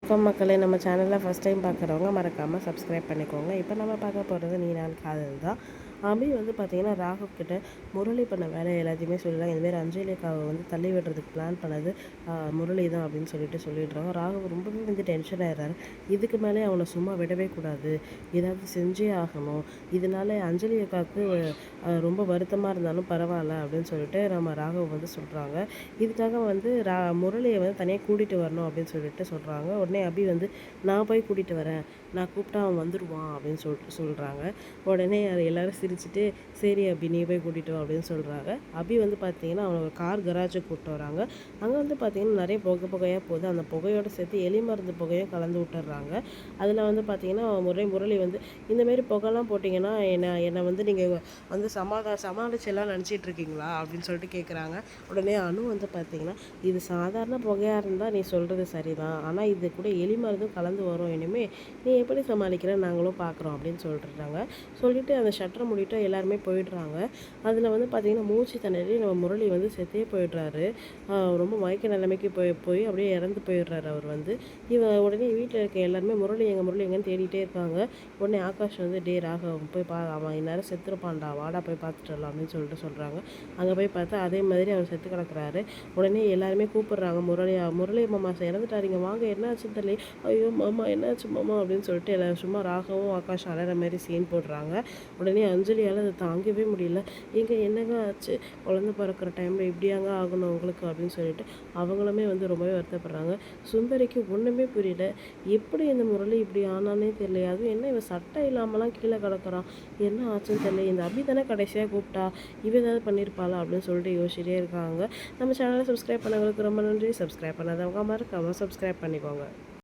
வணக்கம் மக்களே, நம்ம சேனலில் ஃபஸ்ட் டைம் பார்க்குறவங்க மறக்காமல் சப்ஸ்கிரைப் பண்ணிக்கோங்க. இப்போ நம்ம பார்க்க போகிறது நீ நான் காதல் தான். அபி பார்த்தீங்கன்னா ராகவ் கிட்ட முரளி பண்ண வேலை எல்லாத்தையுமே சொல்லலாம். இதுமாரி அஞ்சலிக்காவை தள்ளி விடுறதுக்கு பிளான் பண்ணது முரளி தான் அப்படின்னு சொல்லிடுறாங்க. ராகவ் ரொம்பவே டென்ஷன் ஆயிடுறாரு. இதுக்கு மேலே அவனை சும்மா விடவே கூடாது, ஏதாவது செஞ்சே ஆகணும். இதனால அஞ்சலி அக்காவுக்கு ரொம்ப வருத்தமாக இருந்தாலும் பரவாயில்ல அப்படின்னு சொல்லிட்டு நம்ம ராகவ் சொல்கிறாங்க. இதுக்காக முரளியை தனியாக கூட்டிகிட்டு வரணும் அப்படின்னு சொல்கிறாங்க. உடனே அபி நான் போய் கூட்டிகிட்டு வரேன், நான் கூப்பிட்டா அவன் வந்துடுவான் அப்படின்னு சொல்கிறாங்க. உடனே எல்லோரும் சிரிச்சுட்டு சரி அபி நீ போய் கூட்டிகிட்டு வா அப்படின்னு சொல்கிறாங்க. அபி பார்த்தீங்கன்னா அவனோட கார் கராஜுக்கு கூப்பிட்டு வராங்க. அங்கே பார்த்தீங்கன்னா நிறைய புகையாக போகுது. அந்த புகையோடு சேர்த்து எலி மருந்து புகையும் கலந்து விட்டுறாங்க. அதில் பார்த்தீங்கன்னா முரளி இந்தமாரி புகைலாம் போட்டிங்கன்னா என்னை நீங்கள் சமாளிச்செல்லாம் நினச்சிட்டு இருக்கீங்களா அப்படின்னு சொல்லிட்டு கேட்குறாங்க. உடனே அனு பார்த்தீங்கன்னா இது சாதாரண புகையாக இருந்தால் நீ சொல்கிறது சரிதான், ஆனால் இது கூட எலி மருந்தும் கலந்து வரும், இனிமேல் நீ எப்படி சமாளிக்கிற நாங்களும் பார்க்குறோம் அப்படின்னு சொல்லிட்டு அந்த ஷட்டரை மூடிட்டு எல்லாருமே போயிடுறாங்க. அதில் பார்த்திங்கன்னா மூச்சு திணறி நம்ம முரளி செத்தே போயிடுறாரு. ரொம்ப மயக்க நிலைமைக்கு போய் அப்படியே இறந்து போயிடுறாரு அவர். இவன் உடனே வீட்டில் இருக்க எல்லாருமே முரளி எங்கன்னு தேடிட்டே இருக்காங்க. உடனே ஆகாஷ் டே ராகவ் போய் அவன் இந்நேரம் செத்துருப்பான்டா, வாடா போய் பார்த்துட்டு வரலாம் அப்படின்னு சொல்கிறாங்க. அங்கே போய் பார்த்தா அதே மாதிரி அவர் செத்து கிடக்குறாரு. உடனே எல்லாருமே கூப்பிடுறாங்க முரளி மாமா இறந்துட்டாருங்க, வாங்க என்னாச்சுன்னு தெரியல. ஐயோ மாமா என்னாச்சு மாமா அப்படின்னு சொல்லிட்டு எல்லாரும் சும்மா ராகவும் ஆகாஷ் அழற மாதிரி சீன் போடுறாங்க. உடனே அஞ்சலியால் அதை தாங்கவே முடியல. என்னங்க ஆச்சு, குழந்தை பிறக்கிற டைமில் இப்படியாங்க ஆகணும் உங்களுக்கு அப்படின்னு சொல்லிட்டு அவங்களுமே ரொம்பவே வருத்தப்படுறாங்க. சுந்தரிக்கு ஒன்றுமே புரியல, எப்படி இந்த முரளி இப்படி ஆனானே தெரியல. அதுவும் என்ன இவன் சட்டை இல்லாமலாம் கீழே கிடக்குறான், என்ன ஆச்சுன்னு தெரியல. இந்த அபி தானே கடைசியாக கூப்பிட்டா, இவ ஏதாவது பண்ணியிருப்பாளா அப்படின்னு சொல்லிட்டு யோசிச்சுட்டே இருக்காங்க. நம்ம சேனலை சப்ஸ்கிரைப் பண்ணவங்களுக்கு ரொம்ப நன்றி. சப்ஸ்கிரைப் பண்ணாதவங்க மறக்காமல் சப்ஸ்கிரைப் பண்ணிக்கோங்க.